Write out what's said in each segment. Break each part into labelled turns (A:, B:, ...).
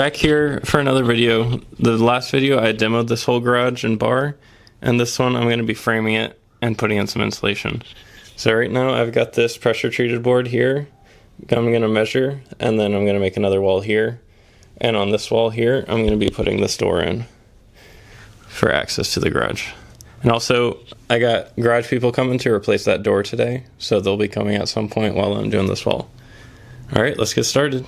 A: Back here for another video. The last video I demoed this whole garage and bar, and this one I'm going to be framing it and putting in some insulation. So right now I've got this pressure treated board here. I'm going to measure, and then I'm going to make another wall here. And on this wall here, I'm going to be putting this door in for access to the garage. And also, I got garage people coming to replace that door today, so they'll be coming at some point while I'm doing this wall. All right, let's get started.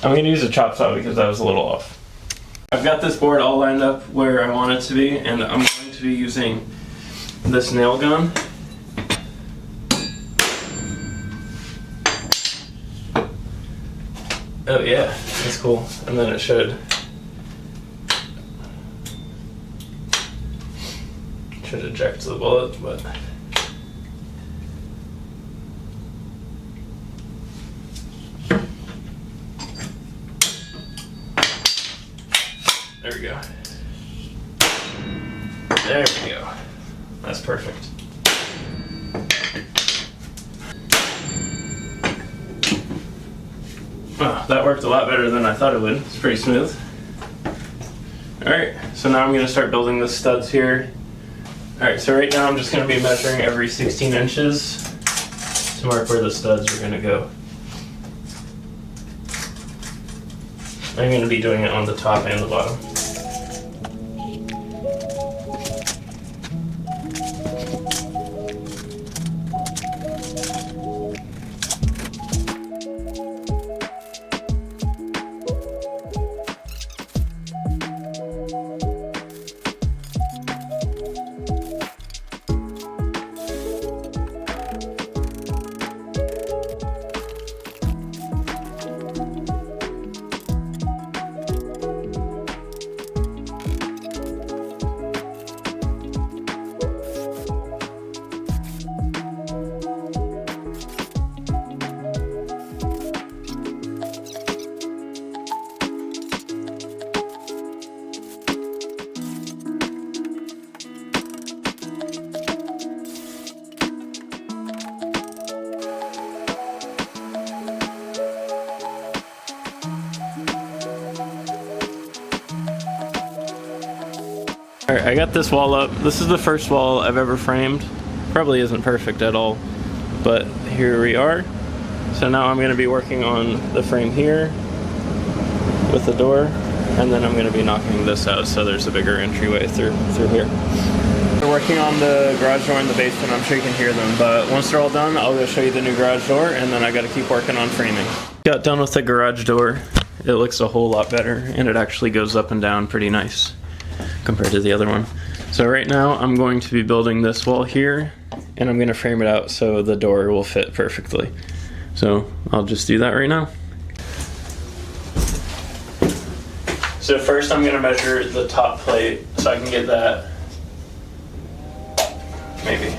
A: I'm going to use a chop saw because I was a little off. I've got this board all lined up where I want it to be, and I'm going to be using this nail gun. Oh yeah, that's cool. And then it should eject the bullet, but there we go. There we go. That's perfect. Oh, that worked a lot better than I thought it would. It's pretty smooth. Alright, so now I'm going to start building the studs here. Alright, so right now I'm just going to be measuring every 16 inches to mark where the studs are going to go. I'm going to be doing it on the top and the bottom. Alright, I got this wall up. This is the first wall I've ever framed. Probably isn't perfect at all, but here we are. So now I'm going to be working on the frame here with the door, and then I'm going to be knocking this out so there's a bigger entryway through here. We're working on the garage door in the basement. I'm sure you can hear them, but once they're all done, I'll go show you the new garage door, and then I got to keep working on framing. Got done with the garage door. It looks a whole lot better, and it actually goes up and down pretty nice compared to the other one. So right now I'm going to be building this wall here, and I'm going to frame it out so the door will fit perfectly. So I'll just do that right now. So first I'm going to measure the top plate so I can get that maybe.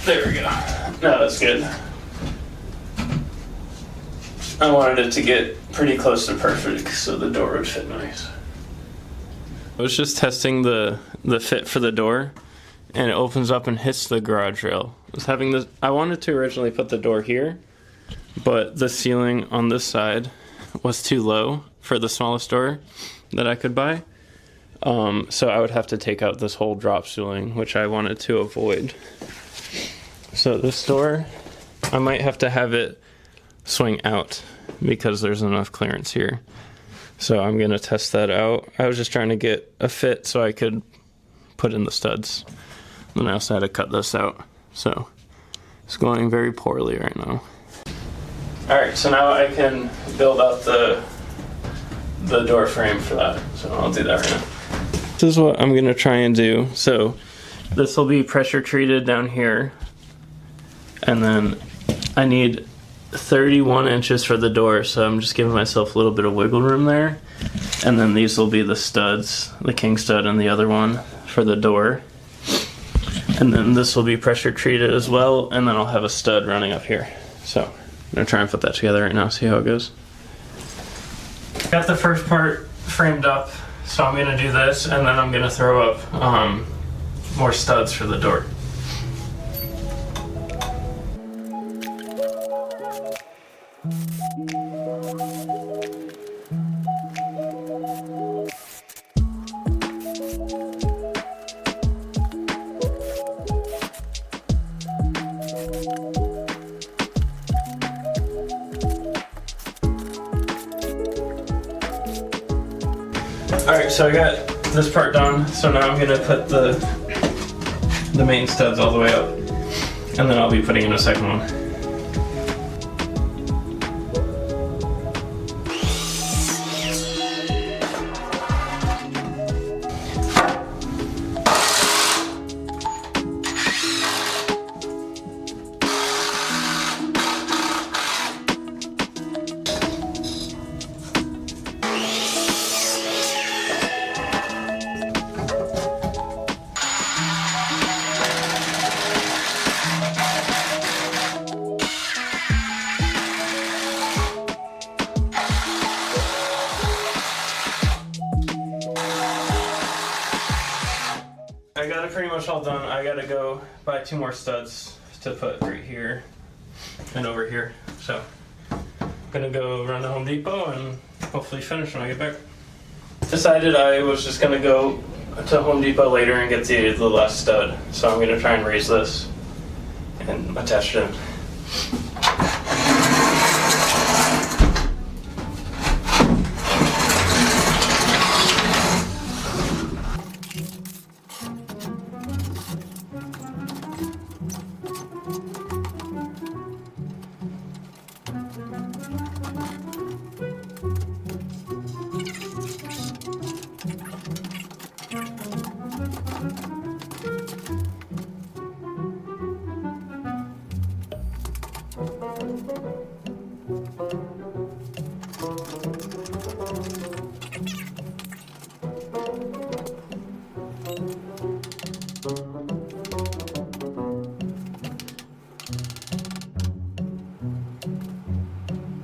A: There we go. No, that's good. I wanted it to get pretty close to perfect so the door would fit nice. I was just testing the fit for the door, and it opens up and hits the garage rail. I wanted to originally put the door here, but the ceiling on this side was too low for the smallest door that I could buy. So I would have to take out this whole drop ceiling, which I wanted to avoid. So this door, I might have to have it swing out because there's enough clearance here. So I'm gonna test that out. I was just trying to get a fit so I could put in the studs. Then I also had to cut this out. So it's going very poorly right now. All right, so now I can build out the door frame for that. So I'll do that right now. This is what I'm gonna try and do. So this will be pressure treated down here. And then I need 31 inches for the door, so I'm just giving myself a little bit of wiggle room there. And then these will be the studs, the king stud and the other one for the door. And then this will be pressure treated as well, and then I'll have a stud running up here. So I'm gonna try and put that together right now, see how it goes. Got the first part framed up, so I'm gonna do this, and then I'm gonna throw up more studs for the door. Alright, so I got this part done, so now I'm gonna put the main studs all the way up, and then I'll be putting in a second one. I got it pretty much all done. I gotta go buy 2 more studs to put right here and over here. So I'm gonna go run to Home Depot and hopefully finish when I get back. Decided I was just gonna go to Home Depot later and get the last stud. So I'm gonna try and raise this and attach it in.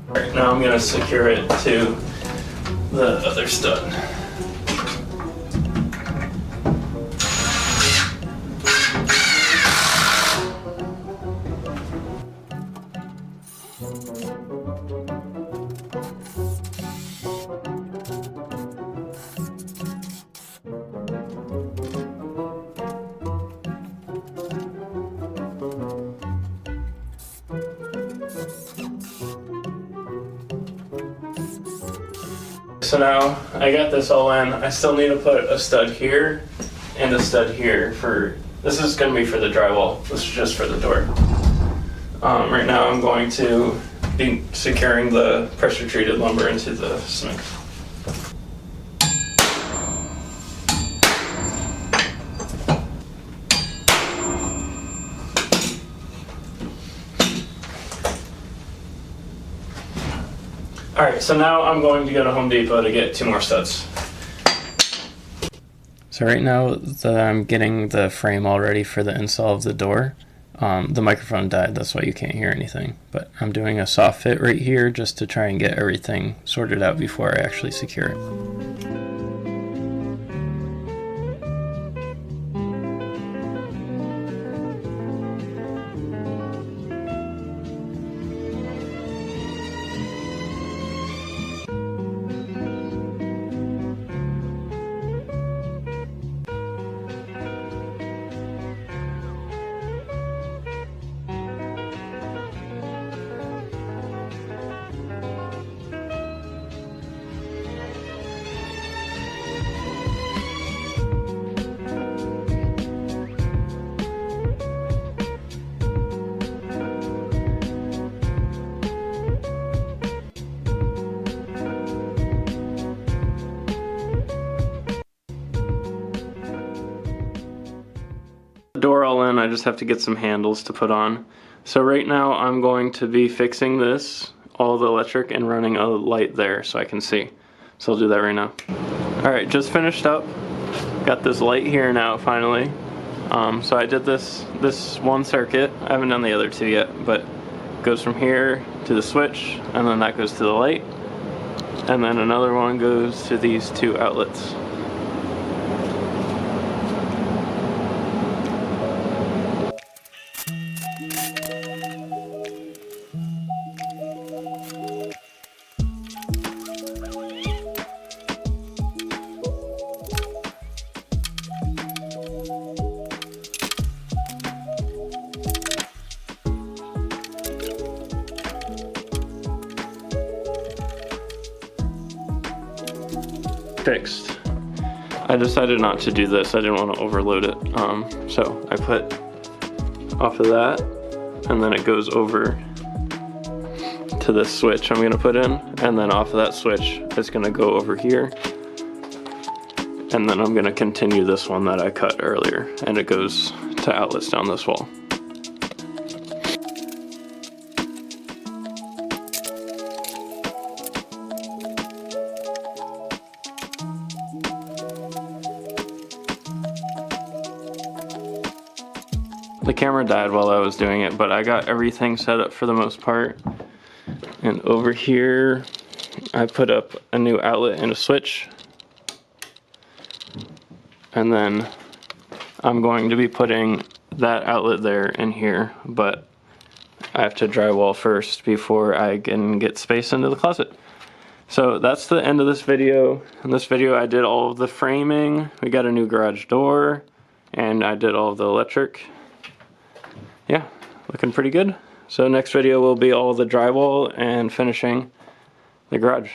A: Right, now I'm going to secure it to the other stud. So now I got this all in. I still need to put a stud here and a stud here for, this is going to be for the drywall. This is just for the door. Right now I'm going to be securing the pressure treated lumber into the cement. Alright, so now I'm going to go to Home Depot to get 2 more studs. So right now that I'm getting the frame all ready for the install of the door, the microphone died, that's why you can't hear anything. But I'm doing a soft fit right here just to try and get everything sorted out before I actually secure it. door all in, I just have to get some handles to put on. So right now I'm going to be fixing this, all the electric, and running a light there so I can see. So I'll do that right now. Alright, just finished up. Got this light here now finally. So I did this one circuit. I haven't done the other two yet, but it goes from here to the switch, and then that goes to the light. And then another one goes to these two outlets. Fixed. I decided not to do this. I didn't want to overload it. So I put off of that, and then it goes over to this switch I'm gonna put in, and then off of that switch it's gonna go over here, and then I'm gonna continue this one that I cut earlier, and it goes to outlets down this wall. The camera died while I was doing it, but I got everything set up for the most part. And over here, I put up a new outlet and a switch. And then I'm going to be putting that outlet there in here, but I have to drywall first before I can get space into the closet. So that's the end of this video. In this video I did all of the framing. We got a new garage door, and I did all of the electric. Yeah, looking pretty good. So next video will be all the drywall and finishing the garage.